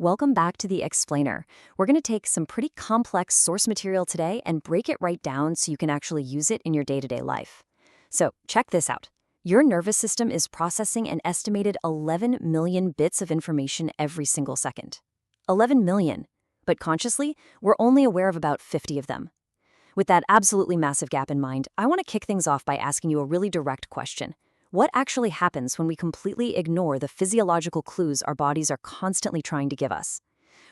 Welcome back to the Explainer. We're going to take some pretty complex source material today and break it right down so you can actually use it in your day-to-day life. So check this out. Your nervous system is processing an estimated 11 million bits of information every single second. 11 million. But consciously, we're only aware of about 50 of them. With that absolutely massive gap in mind, I want to kick things off by asking you a really direct question. What actually happens when we completely ignore the physiological clues our bodies are constantly trying to give us?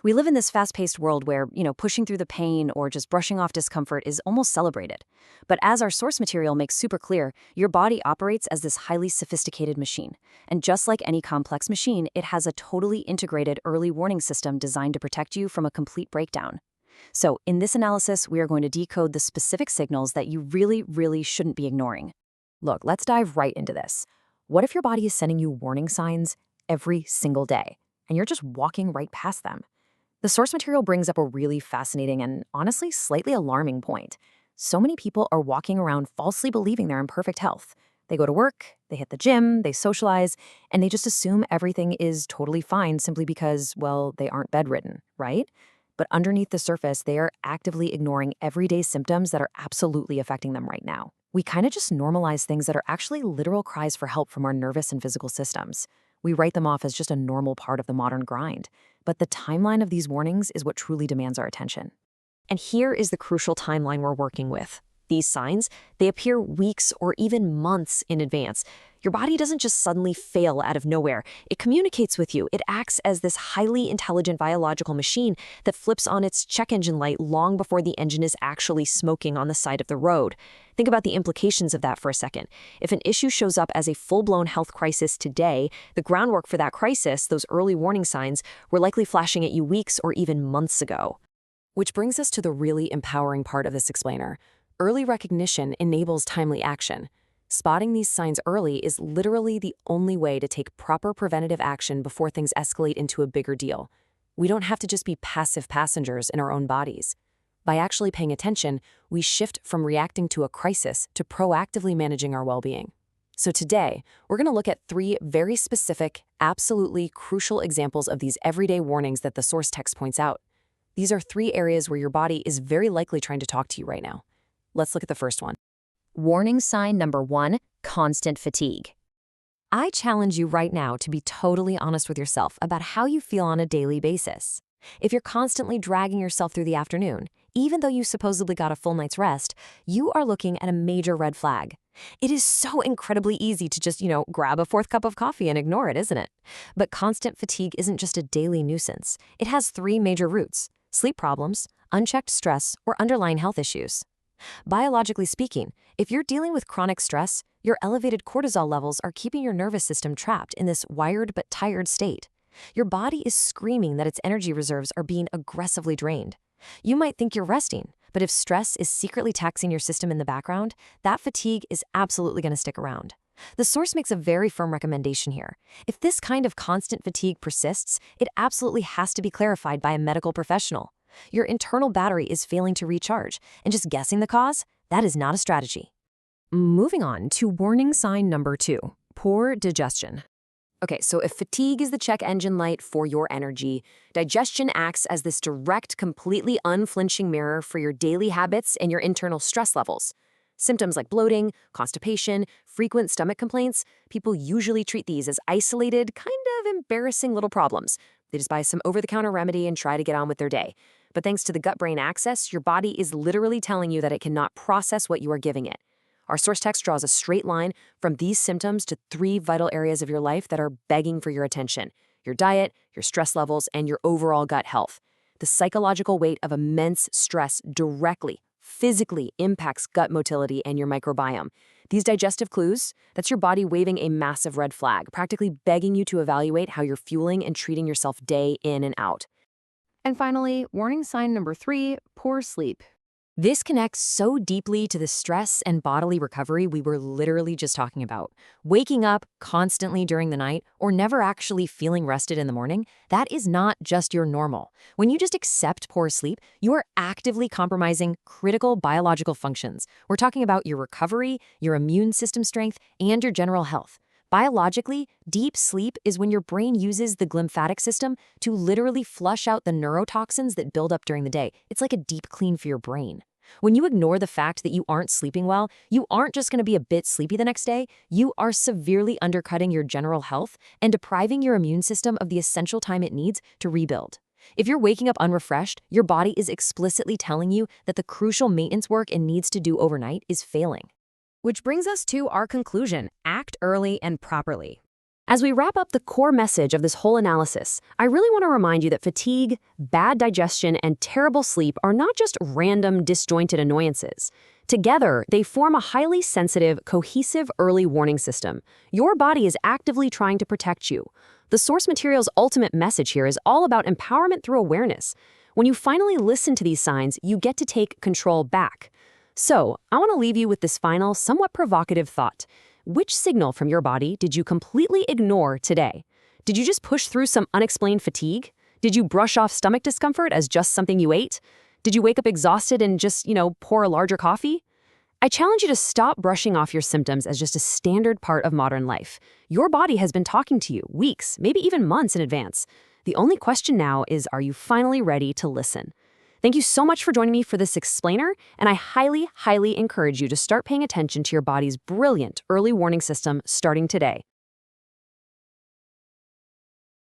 We live in this fast-paced world where, pushing through the pain or just brushing off discomfort is almost celebrated. But as our source material makes super clear, your body operates as this highly sophisticated machine. And just like any complex machine, it has a totally integrated early warning system designed to protect you from a complete breakdown. So, in this analysis, we are going to decode the specific signals that you really shouldn't be ignoring. Look, let's dive right into this. What if your body is sending you warning signs every single day, and you're just walking right past them? The source material brings up a really fascinating and honestly slightly alarming point. So many people are walking around falsely believing they're in perfect health. They go to work, they hit the gym, they socialize, and they just assume everything is totally fine simply because, well, they aren't bedridden, right? But underneath the surface, they are actively ignoring everyday symptoms that are absolutely affecting them right now. We kind of just normalize things that are actually literal cries for help from our nervous and physical systems. We write them off as just a normal part of the modern grind. But the timeline of these warnings is what truly demands our attention. And here is the crucial timeline we're working with. These signs, they appear weeks or even months in advance. Your body doesn't just suddenly fail out of nowhere. It communicates with you. It acts as this highly intelligent biological machine that flips on its check engine light long before the engine is actually smoking on the side of the road. Think about the implications of that for a second. If an issue shows up as a full-blown health crisis today, the groundwork for that crisis, those early warning signs, were likely flashing at you weeks or even months ago. Which brings us to the really empowering part of this explainer. Early recognition enables timely action. Spotting these signs early is literally the only way to take proper preventative action before things escalate into a bigger deal. We don't have to just be passive passengers in our own bodies. By actually paying attention, we shift from reacting to a crisis to proactively managing our well-being. So today, we're going to look at 3 very specific, absolutely crucial examples of these everyday warnings that the source text points out. These are 3 areas where your body is very likely trying to talk to you right now. Let's look at the first one. Warning sign number 1, constant fatigue. I challenge you right now to be totally honest with yourself about how you feel on a daily basis. If you're constantly dragging yourself through the afternoon, even though you supposedly got a full night's rest, you are looking at a major red flag. It is so incredibly easy to just, grab a 4th cup of coffee and ignore it, isn't it? But constant fatigue isn't just a daily nuisance. It has 3 major roots: sleep problems, unchecked stress, or underlying health issues. Biologically speaking, if you're dealing with chronic stress, your elevated cortisol levels are keeping your nervous system trapped in this wired but tired state. Your body is screaming that its energy reserves are being aggressively drained. You might think you're resting, but if stress is secretly taxing your system in the background, that fatigue is absolutely going to stick around. The source makes a very firm recommendation here. If this kind of constant fatigue persists, it absolutely has to be clarified by a medical professional. Your internal battery is failing to recharge, and just guessing the cause, that is not a strategy. Moving on to warning sign number 2, poor digestion. Okay, so if fatigue is the check engine light for your energy, digestion acts as this direct, completely unflinching mirror for your daily habits and your internal stress levels. Symptoms like bloating, constipation, frequent stomach complaints, people usually treat these as isolated, kind of embarrassing little problems. They just buy some over-the-counter remedy and try to get on with their day. But thanks to the gut-brain axis, your body is literally telling you that it cannot process what you are giving it. Our source text draws a straight line from these symptoms to 3 vital areas of your life that are begging for your attention: your diet, your stress levels, and your overall gut health. The psychological weight of immense stress directly, physically impacts gut motility and your microbiome. These digestive clues, that's your body waving a massive red flag, practically begging you to evaluate how you're fueling and treating yourself day in and out. And finally, warning sign number 3, poor sleep. This connects so deeply to the stress and bodily recovery we were literally just talking about. Waking up constantly during the night or never actually feeling rested in the morning, that is not just your normal. When you just accept poor sleep, you are actively compromising critical biological functions. We're talking about your recovery, your immune system strength, and your general health. Biologically, deep sleep is when your brain uses the glymphatic system to literally flush out the neurotoxins that build up during the day. It's like a deep clean for your brain. When you ignore the fact that you aren't sleeping well, you aren't just going to be a bit sleepy the next day, you are severely undercutting your general health and depriving your immune system of the essential time it needs to rebuild. If you're waking up unrefreshed, your body is explicitly telling you that the crucial maintenance work it needs to do overnight is failing. Which brings us to our conclusion: act early and properly. As we wrap up the core message of this whole analysis, I really want to remind you that fatigue, bad digestion, and terrible sleep are not just random, disjointed annoyances. Together, they form a highly sensitive, cohesive early warning system. Your body is actively trying to protect you. The source material's ultimate message here is all about empowerment through awareness. When you finally listen to these signs, you get to take control back. So, I want to leave you with this final, somewhat provocative thought. Which signal from your body did you completely ignore today? Did you just push through some unexplained fatigue? Did you brush off stomach discomfort as just something you ate? Did you wake up exhausted and just, pour a larger coffee? I challenge you to stop brushing off your symptoms as just a standard part of modern life. Your body has been talking to you weeks, maybe even months in advance. The only question now is, are you finally ready to listen? Thank you so much for joining me for this explainer, and I highly, highly encourage you to start paying attention to your body's brilliant early warning system starting today.